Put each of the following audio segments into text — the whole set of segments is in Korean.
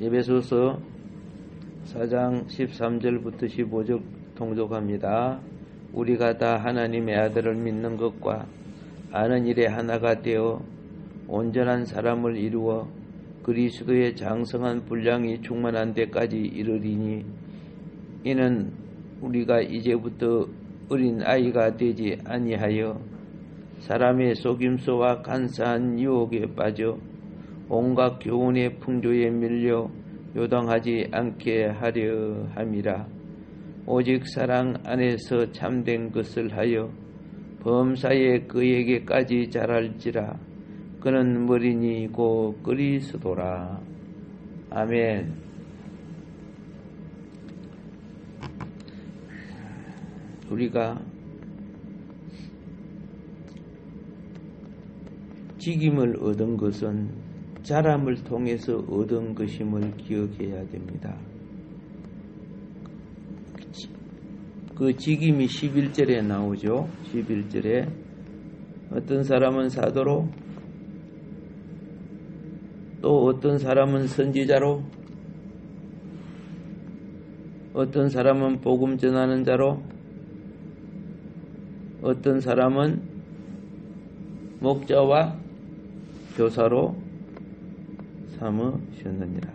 에베소서 4장 13절부터 15절 통독합니다. 우리가 다 하나님의 아들을 믿는 것과 아는 일에 하나가 되어 온전한 사람을 이루어 그리스도의 장성한 분량이 충만한 데까지 이르리니 이는 우리가 이제부터 어린 아이가 되지 아니하여 사람의 속임수와 간사한 유혹에 빠져 온갖 교훈의 풍조에 밀려 요동하지 않게 하려 함이라. 오직 사랑 안에서 참된 것을 하여 범사에 그에게까지 자랄지라. 그는 머리니 곧 그리스도라. 아멘. 우리가 직임을 얻은 것은 자람을 통해서 얻은 것임을 기억해야 됩니다. 그 직임이 11절에 나오죠. 11절에 어떤 사람은 사도로, 또 어떤 사람은 선지자로, 어떤 사람은 복음 전하는 자로, 어떤 사람은 목자와 교사로 삼으셨느니라.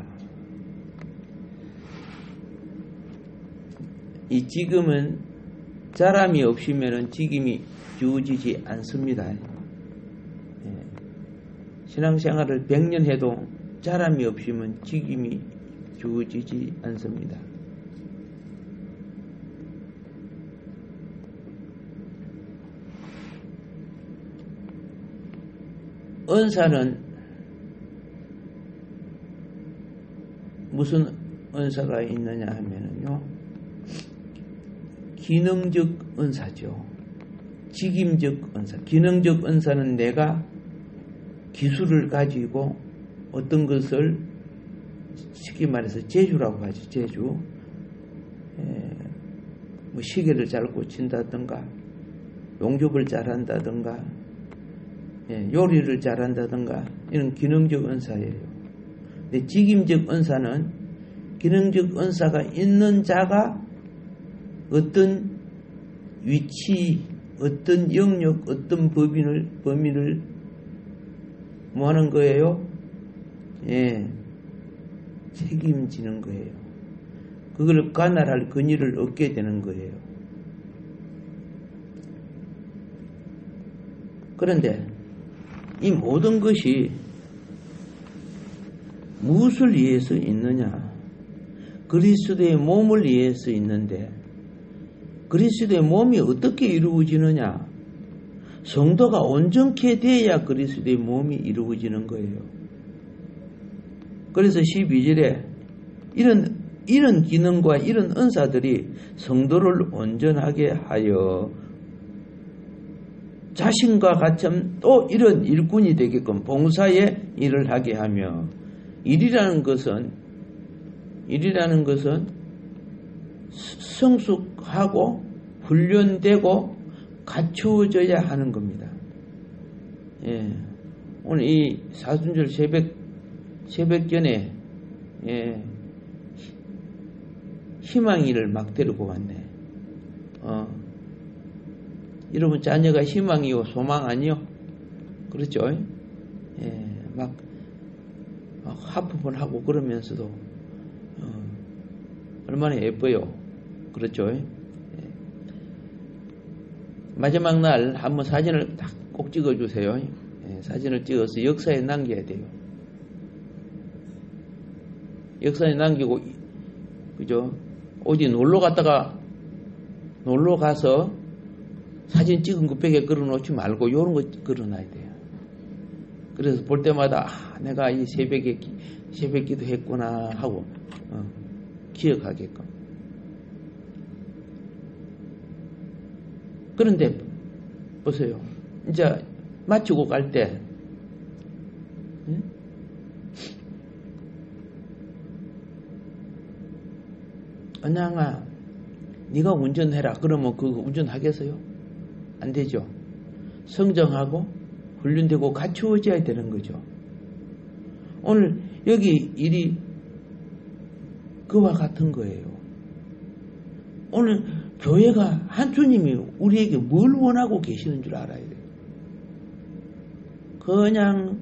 이 직임은 자람이 없으면 직임이 주어지지 않습니다. 신앙생활을 100년 해도 자람이 없으면 직임이 주어지지 않습니다. 은사는 무슨 은사가 있느냐 하면요, 기능적 은사죠. 직임적 은사. 기능적 은사는 내가 기술을 가지고 어떤 것을 쉽게 말해서 재주라고 하죠. 재주. 뭐 시계를 잘 고친다든가, 용접을 잘한다든가, 요리를 잘한다든가, 이런 기능적 은사예요. 근데 직임적 은사는 기능적 은사가 있는 자가 어떤 위치, 어떤 영역, 어떤 범위를 뭐 하는 거예요? 책임지는 거예요. 그걸 관할할 권위를 얻게 되는 거예요. 그런데 이 모든 것이 무엇을 위해서 있느냐? 그리스도의 몸을 위해서 있는데, 그리스도의 몸이 어떻게 이루어지느냐? 성도가 온전케 되어야 그리스도의 몸이 이루어지는 거예요. 그래서 12절에 이런 기능과 이런 은사들이 성도를 온전하게 하여 자신과 같은 또 이런 일꾼이 되게끔 봉사의 일을 하게 하며, 일이라는 것은 성숙하고 훈련되고 갖추어져야 하는 겁니다. 오늘 이 사순절 새벽전에 희망이를 막 데리고 왔네. 여러분 자녀가 희망이요 소망 아니요? 그렇죠? 막 하품을 하고 그러면서도 얼마나 예뻐요. 그렇죠? 마지막 날 한번 사진을 딱 꼭 찍어주세요. 사진을 찍어서 역사에 남겨야 돼요. 역사에 남기고, 그죠? 어디 놀러 가서 사진 찍은 거 벽에 걸어놓지 말고 요런 거 걸어놔야 돼요. 그래서 볼 때마다 내가 이 새벽에 새벽 기도했구나 하고 기억하게끔. 그런데 보세요. 이제 마치고 갈 때 언양아 네가 운전해라. 그러면 그거 운전하겠어요? 안 되죠. 성정하고 훈련되고 갖추어져야 되는 거죠. 오늘 여기 일이 그와 같은 거예요. 오늘 교회가 한 주님이 우리에게 뭘 원하고 계시는 줄 알아야 돼요. 그냥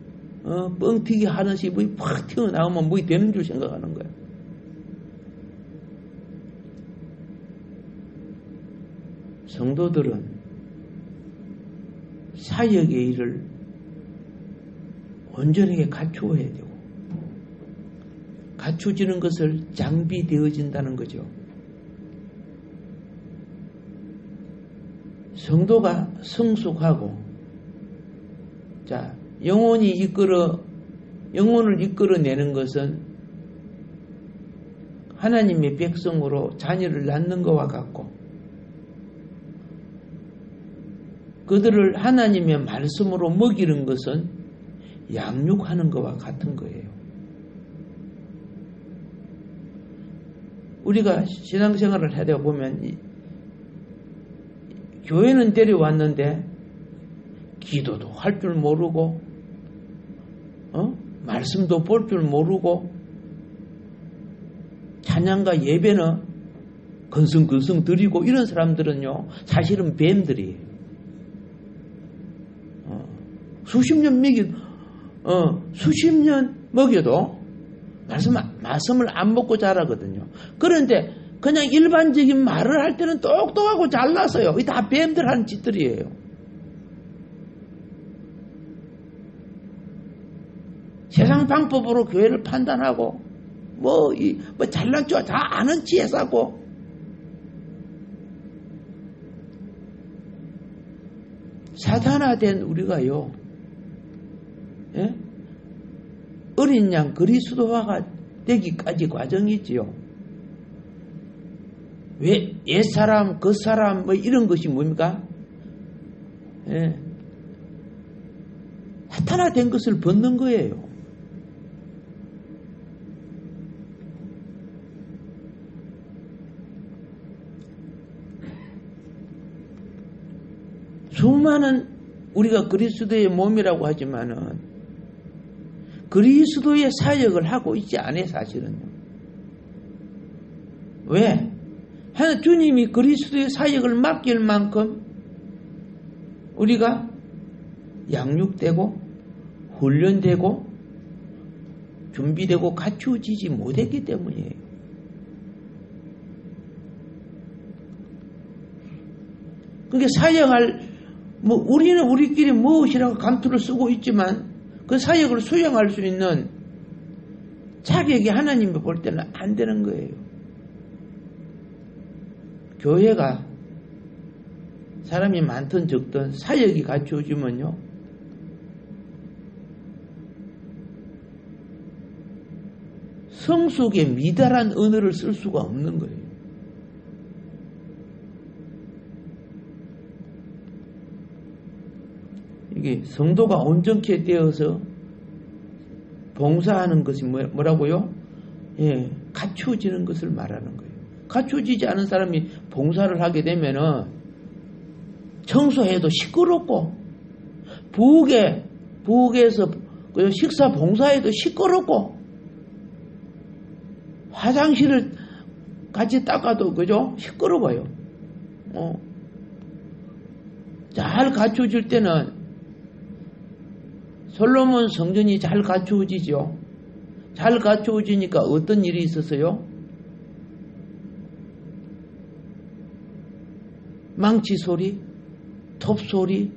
뻥튀기 하듯이 뭐이 팍 튀어나오면 뭐이 되는 줄 생각하는 거예요. 성도들은 사역의 일을 온전하게 갖추어야 되고 갖추어지는 것을 장비되어진다는 거죠. 성도가 성숙하고 자 영혼을 이끌어내는 것은 하나님의 백성으로 자녀를 낳는 것과 같고 그들을 하나님의 말씀으로 먹이는 것은 양육하는 것과 같은 거예요. 우리가 신앙생활을 하다 보면 교회는 데려왔는데 기도도 할 줄 모르고 말씀도 볼 줄 모르고 찬양과 예배는 건성건성 드리고 이런 사람들은요 사실은 뱀들이에요. 수십 년 먹여도 말씀을 안 먹고 자라거든요. 그런데 그냥 일반적인 말을 할 때는 똑똑하고 잘나서요. 이게 다 뱀들 하는 짓들이에요. 세상 방법으로 교회를 판단하고 뭐 잘난 줄 다 아는 지혜 싸고 사탄화된 우리가요. 예? 어린 양 그리스도화가 되기까지 과정이지요. 왜 옛사람, 겉사람 뭐 이런 것이 뭡니까? 예. 사탄화된 것을 벗는 거예요. 수많은 우리가 그리스도의 몸이라고 하지만은 그리스도의 사역을 하고 있지 않아요, 사실은요. 왜? 하나님 주님이 그리스도의 사역을 맡길 만큼 우리가 양육되고 훈련되고 준비되고 갖추어지지 못했기 때문이에요. 그러니까 사역할 우리는 우리끼리 무엇이라고 감투를 쓰고 있지만 그 사역을 수행할 수 있는 자격이 하나님이 볼 때는 안 되는 거예요. 교회가 사람이 많든 적든 사역이 갖추어지면요. 성숙에 미달한 언어를 쓸 수가 없는 거예요. 이게 성도가 온전케 되어서 봉사하는 것이 뭐라고요? 예, 갖추어지는 것을 말하는 거예요. 갖추어지지 않은 사람이 봉사를 하게 되면은 청소해도 시끄럽고 부엌에서 식사 봉사해도 시끄럽고 화장실을 같이 닦아도 그죠? 시끄러워요. 잘 갖추어질 때는 솔로몬 성전이 잘 갖추어지죠. 잘 갖추어지니까 어떤 일이 있었어요? 망치 소리, 톱 소리,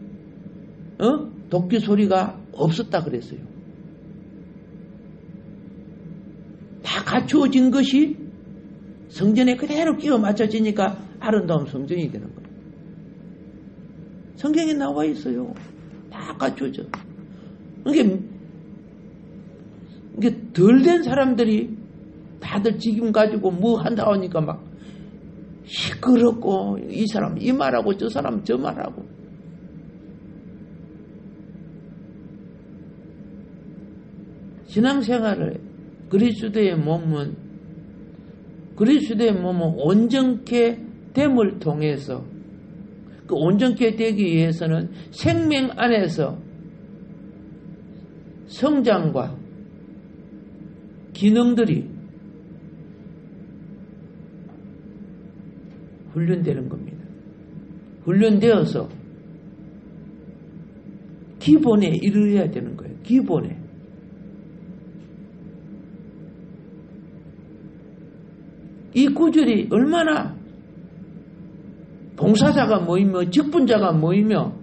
도끼 소리가 없었다 그랬어요. 다 갖추어진 것이 성전에 그대로 끼워 맞춰지니까 아름다운 성전이 되는 거예요. 성경에 나와 있어요. 다 갖추어져. 이게 덜 된 사람들이 다들 지금 가지고 뭐 한다 하니까 막 시끄럽고 이 사람 이 말하고 저 사람 저 말하고 신앙생활을 그리스도의 몸은 온전케 됨을 통해서 그 온전케 되기 위해서는 생명 안에서 성장과 기능들이 훈련되는 겁니다. 훈련되어서 기본에 이르러야 되는 거예요. 기본에. 이 구절이 얼마나 봉사자가 모이며 직분자가 모이며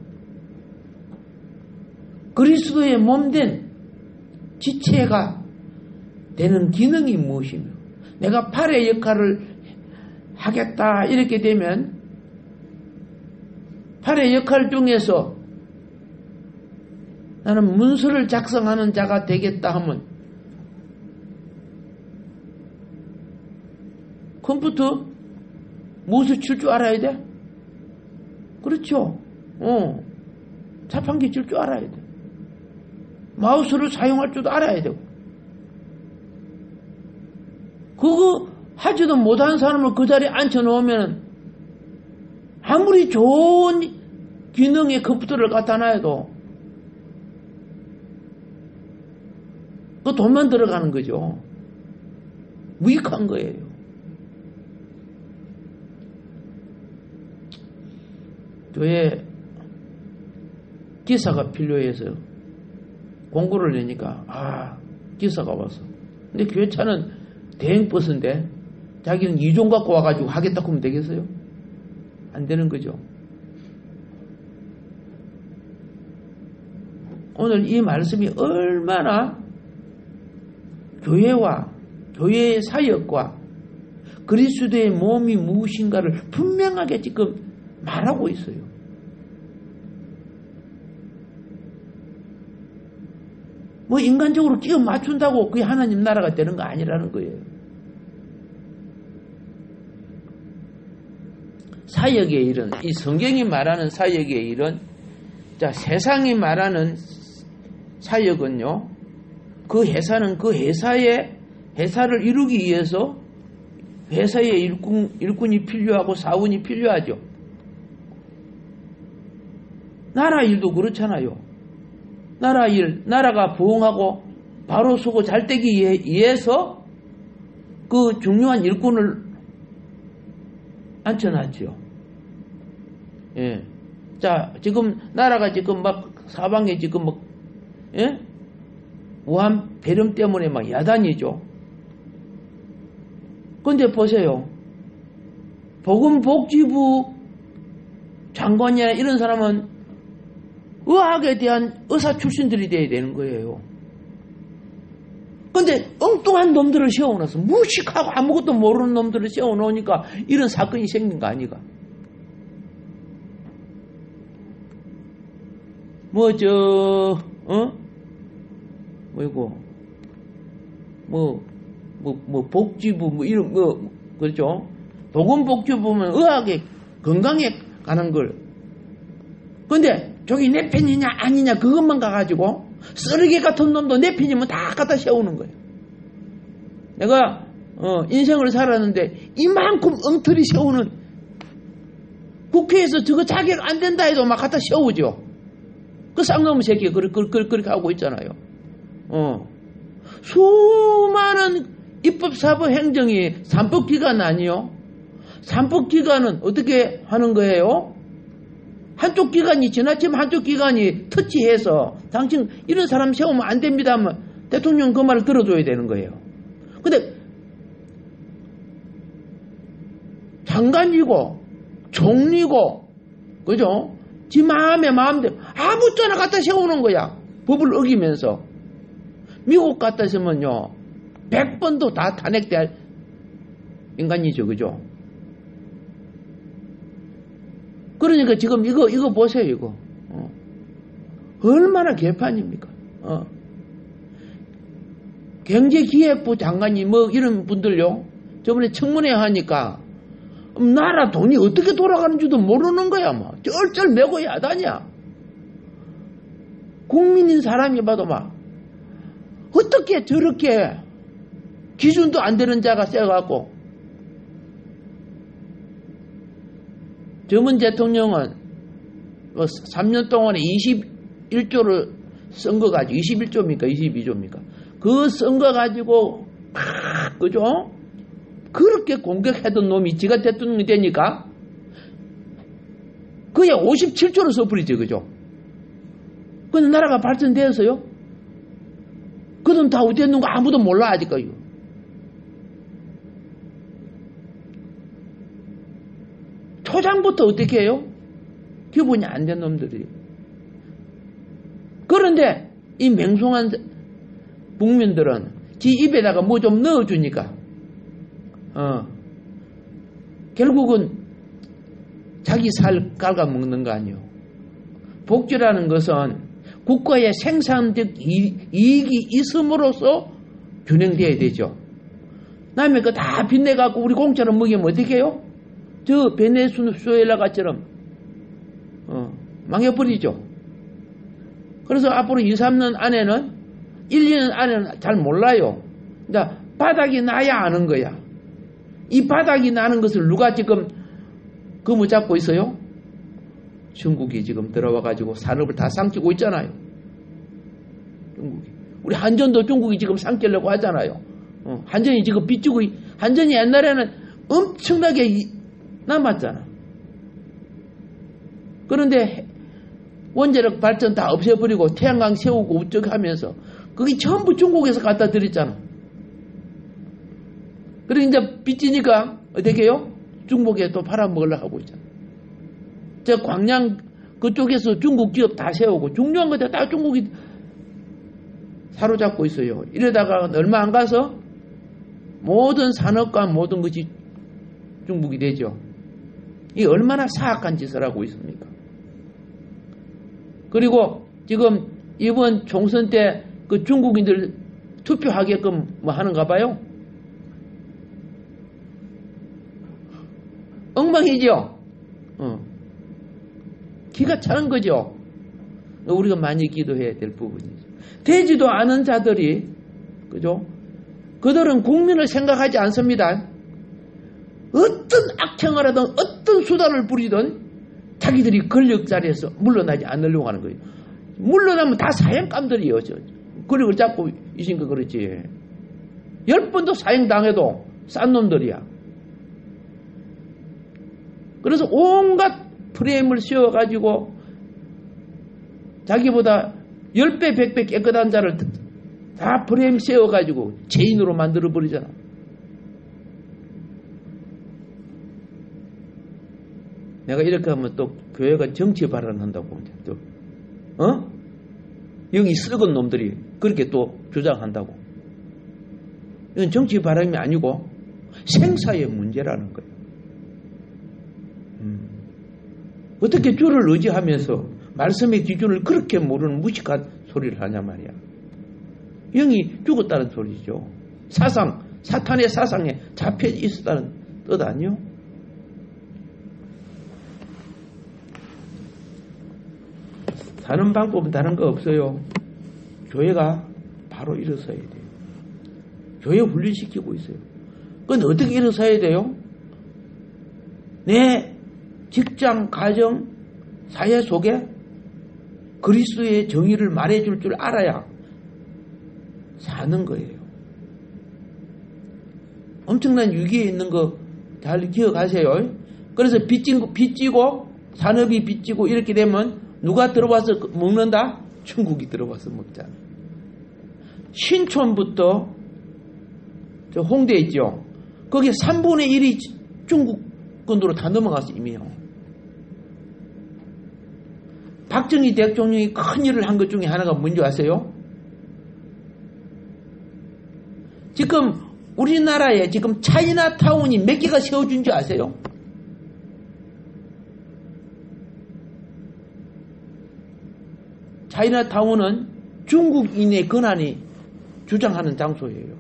그리스도의 몸된 지체가 되는 기능이 무엇이며 내가 팔의 역할을 하겠다 이렇게 되면 팔의 역할 중에서 나는 문서를 작성하는 자가 되겠다 하면 컴퓨터 무엇을 칠 줄 알아야 돼? 그렇죠. 자판기 칠 줄 알아야 돼. 마우스를 사용할 줄도 알아야 되고. 그거 하지도 못한 사람을 그 자리에 앉혀놓으면 아무리 좋은 기능의 컴퓨터를 갖다 놔도 그 돈만 들어가는 거죠. 무익한 거예요. 교회 기사가 필요해서 공고를 내니까 기사가 왔어. 근데 교회 차는 대행버스인데 자기는 2종 갖고 와가지고 하겠다고 하면 되겠어요? 안 되는 거죠. 오늘 이 말씀이 얼마나 교회와 교회의 사역과 그리스도의 몸이 무엇인가를 분명하게 지금 말하고 있어요. 뭐 인간적으로 끼워 맞춘다고 그게 하나님 나라가 되는 거 아니라는 거예요. 사역의 일은, 이 성경이 말하는 사역의 일은, 자, 세상이 말하는 사역은요, 그 회사는 그 회사를 이루기 위해서 회사의 일꾼이 필요하고 사원이 필요하죠. 나라 일도 그렇잖아요. 나라 일, 나라가 부흥하고 바로 서고 잘 되기 위해서 그 중요한 일꾼을 앉혀놨죠. 예. 자, 지금 나라가 지금 막 사방에 지금 막, 예? 무한 배름 때문에 막 야단이죠. 근데 보세요. 보건복지부 장관이나 이런 사람은 의학에 대한 의사 출신들이 돼야 되는 거예요. 근데 엉뚱한 놈들을 세워놔서 무식하고 아무것도 모르는 놈들을 세워놓으니까 이런 사건이 생긴 거 아니가. 복지부, 이런, 그렇죠? 보건복지부면 의학에, 건강에 관한 걸. 근데, 저기 내 편이냐, 아니냐, 그것만 가가지고, 쓰레기 같은 놈도 내 편이면 다 갖다 세우는 거예요. 내가, 인생을 살았는데, 이만큼 엉터리 세우는, 국회에서 저거 자격 안 된다 해도 막 갖다 세우죠. 그 쌍놈의 새끼가 그렇게 하고 있잖아요. 수많은 입법사법 행정이 산법기관 아니요? 산법기관은 어떻게 하는 거예요? 한쪽 기관이 지나치면 한쪽 기관이 터치해서 당신 이런 사람 세우면 안 됩니다 하면 대통령 그 말을 들어줘야 되는 거예요. 근데 장관이고 총리고 그죠? 지 마음대로 아무짝나 갖다 세우는 거야. 법을 어기면서. 미국 같았으면요 100번도 다 탄핵될 인간이죠. 그죠? 그러니까 지금 이거 보세요. 이거 얼마나 개판입니까? 경제기획부 장관이 뭐 이런 분들요 저번에 청문회 하니까 나라 돈이 어떻게 돌아가는지도 모르는 거야. 뭐 쩔쩔 매고 야단이야. 국민인 사람이 봐도 막 어떻게 저렇게 기준도 안 되는 자가 세갖고. 전문 대통령은 3년 동안에 21조를 쓴 거 가지고 21조입니까 22조입니까 그 쓴 거 가지고 그죠? 그렇게 공격하던 놈이 지가 대통령이 되니까 그게 57조를 써버리죠, 그죠? 근데 나라가 발전되었어요? 그 돈 다 어디 있는 거 아무도 몰라, 아직까지. 초장부터 어떻게 해요? 기본이 안 된 놈들이. 그런데 이 맹송한 국민들은 지 입에다가 뭐 좀 넣어주니까 결국은 자기 살 갉아먹는 거 아니에요. 복지라는 것은 국가의 생산적 이익이 있음으로써 균형돼야 되죠. 남의 거 다 빚내갖고 우리 공짜로 먹이면 어떻게 해요? 저 베네수엘라가처럼 망해버리죠. 그래서 앞으로 2, 3년 안에는 1, 2년 안에는 잘 몰라요. 그러니까 바닥이 나야 아는 거야. 이 바닥이 나는 것을 누가 지금 그무 잡고 있어요? 중국이 지금 들어와가지고 산업을 다 삼키고 있잖아요. 중국이. 우리 한전도 중국이 지금 삼키려고 하잖아요. 한전이 지금 빚지고, 한전이 옛날에는 엄청나게 남았잖아. 그런데 원자력 발전 다 없애버리고 태양광 세우고 우쩍 하면서 그게 전부 중국에서 갖다 드렸잖아. 그리고 이제 빚지니까 어떻게 해요? 중국에 또 팔아먹으려고 하고 있잖아. 저 광양 그쪽에서 중국 기업 다 세우고 중요한 것들 다 중국이 사로잡고 있어요. 이러다가 얼마 안 가서 모든 산업과 모든 것이 중국이 되죠. 이 얼마나 사악한 짓을 하고 있습니까? 그리고 지금 이번 총선 때 그 중국인들 투표하게끔 뭐 하는가 봐요? 엉망이죠? 기가 차는 거죠? 우리가 많이 기도해야 될 부분이죠. 되지도 않은 자들이, 그죠? 그들은 국민을 생각하지 않습니다. 어떤 악행을 하든 어떤 수단을 부리든 자기들이 권력 자리에서 물러나지 않으려고 하는 거예요. 물러나면 다 사형감들이에요. 권력을 잡고 있으니까 그렇지. 10번도 사형당해도 싼 놈들이야. 그래서 온갖 프레임을 씌워가지고 자기보다 10배, 100배 깨끗한 자를 다 프레임 씌워가지고 죄인으로 만들어버리잖아. 내가 이렇게 하면 또 교회가 정치 발언한다고. 또, 여기 썩은 놈들이 그렇게 또 주장한다고. 이건 정치 발언이 아니고 생사의 문제라는 거예요. 어떻게 주를 의지하면서 말씀의 기준을 그렇게 모르는 무식한 소리를 하냐 말이야. 영이 죽었다는 소리죠. 사상, 사탄의 사상에 잡혀 있었다는 뜻 아니요? 사는 방법은 다른 거 없어요. 교회가 바로 일어서야 돼요. 교회 훈련시키고 있어요. 그건 어떻게 일어서야 돼요? 내 직장, 가정, 사회 속에 그리스도의 정의를 말해줄 줄 알아야 사는 거예요. 엄청난 위기에 있는 거 잘 기억하세요. 그래서 빚지고 산업이 빚지고 이렇게 되면 누가 들어와서 먹는다? 중국이 들어와서 먹잖아. 신촌부터 저 홍대 있죠. 거기에 3분의 1이 중국권으로 다 넘어가서 이미요. 박정희 대통령이 큰 일을 한 것 중에 하나가 뭔지 아세요? 지금 우리나라에 지금 차이나타운이 몇 개가 세워준 줄 아세요? 차이나타운은 중국인의 권한이 주장하는 장소예요.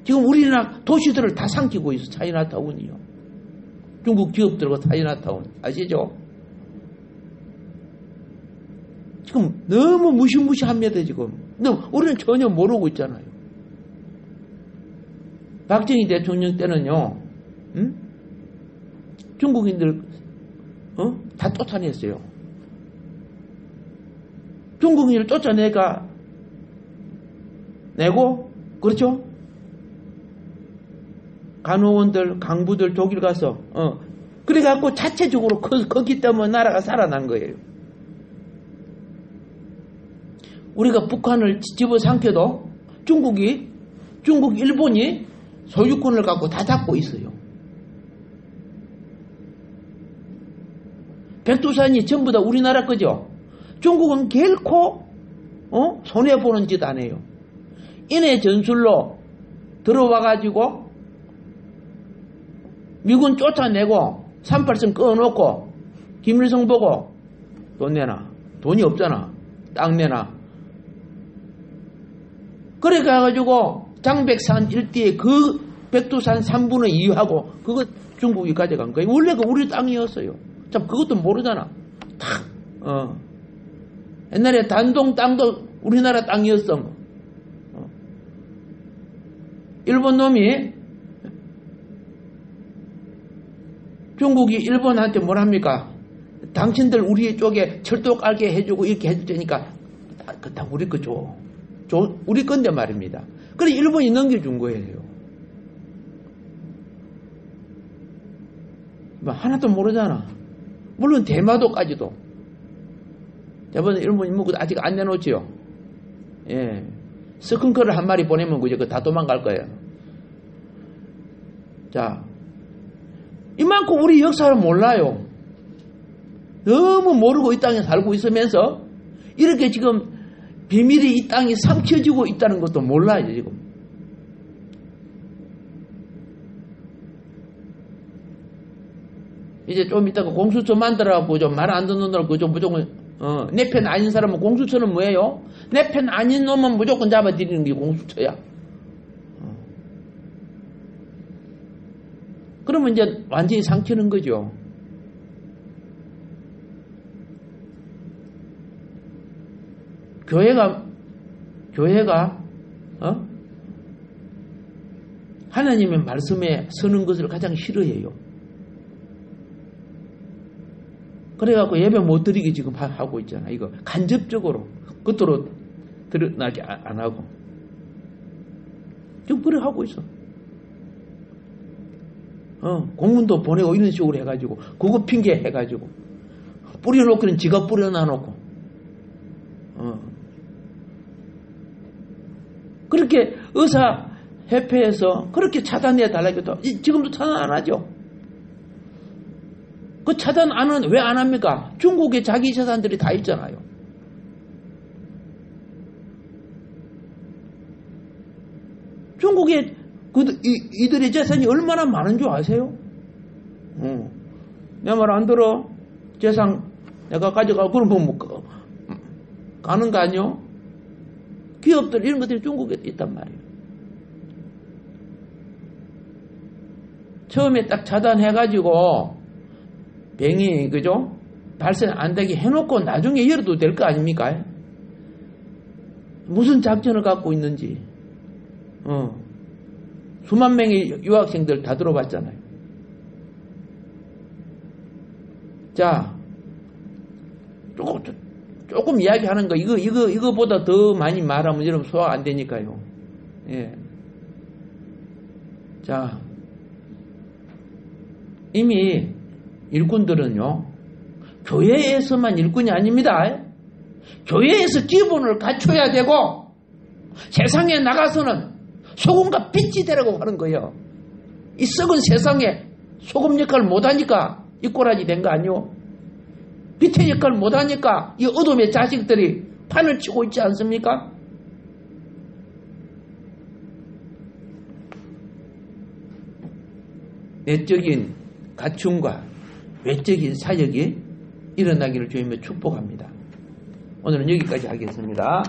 지금 우리나라 도시들을 다 삼키고 있어. 차이나타운이요. 중국 기업들과 차이나타운 아시죠? 지금 너무 무시무시합니다. 지금. 근데 우리는 전혀 모르고 있잖아요. 박정희 대통령 때는요, 중국인들 다 쫓아냈어요. 중국인을 쫓아내고, 그렇죠? 간호원들, 강부들 독일 가서 그래갖고 자체적으로 컸기 때문에 나라가 살아난 거예요. 우리가 북한을 집어삼켜도 중국, 일본이 소유권을 갖고 다 잡고 있어요. 백두산이 전부 다 우리나라 거죠. 중국은 결코 손해보는 짓 안 해요. 인해 전술로 들어와가지고 미군 쫓아내고 38선 꺼놓고 김일성 보고 돈 내놔. 돈이 없잖아. 땅 내놔. 그래 가가지고 장백산 일대에 그 백두산 3분의 2하고 그거 중국이 가져간 거예요. 원래 그 우리 땅이었어요. 참 그것도 모르잖아. 옛날에 단동 땅도 우리나라 땅이었어. 일본 놈이 중국이 일본한테 뭐랍니까? 당신들 우리 쪽에 철도 깔게 해주고 이렇게 해줄 테니까 다 우리 거 줘. 우리 건데 말입니다. 그래 일본이 넘겨준 거예요. 뭐 하나도 모르잖아. 물론 대마도까지도. 저번에 일본이 먹고 아직 안 내놓지요. 예. 스컹크를 한 마리 보내면 그저 다 도망갈 거예요. 자, 이만큼 우리 역사를 몰라요. 너무 모르고 이 땅에 살고 있으면서 이렇게 지금 비밀이 이 땅이 삼켜지고 있다는 것도 몰라요, 지금. 이제 좀 이따가 공수처 만들어갖고 좀 말 안 듣는 놈을 그좀 무조건, 내 편 아닌 사람은 공수처는 뭐예요? 내 편 아닌 놈은 무조건 잡아들이는 게 공수처야. 그러면 이제 완전히 삼키는 거죠. 교회가 하나님의 말씀에 서는 것을 가장 싫어해요. 그래갖고 예배 못 드리게 지금 하고 있잖아. 이거 간접적으로 겉으로 드러나지 안 하고 지금 그래 하고 있어. 공문도 보내고 이런 식으로 해가지고 그거 핑계 해가지고 뿌려놓고는 지가 뿌려놔놓고 그렇게 의사협회에서 그렇게 차단해 달라고 해도 지금도 차단 안 하죠. 그 차단 왜 안 합니까? 중국에 자기 재산들이 다 있잖아요. 중국에 이들의 재산이 얼마나 많은 줄 아세요? 내 말 안 들어? 재산 내가 가져가고 그러면 뭐 가는 거 아니요? 기업들 이런 것들이 중국에 있단 말이에요. 처음에 딱 차단해가지고 병이 그죠? 발생 안 되게 해놓고 나중에 열어도 될 거 아닙니까? 무슨 작전을 갖고 있는지 수만 명의 유학생들 다 들어봤잖아요. 자, 조금 이야기하는 거 이거보다 더 많이 말하면 여러분 소화 안 되니까요. 예. 자, 이미 일꾼들은요 교회에서만 일꾼이 아닙니다. 교회에서 기본을 갖춰야 되고 세상에 나가서는 소금과 빛이 되라고 하는 거예요. 이 썩은 세상에 소금 역할을 못하니까 이 꼬라지 된 거 아니요? 빛의 역할을 못하니까 이 어둠의 자식들이 판을 치고 있지 않습니까? 내적인 갖춤과 외적인 사역이 일어나기를 주님의 축복합니다. 오늘은 여기까지 하겠습니다.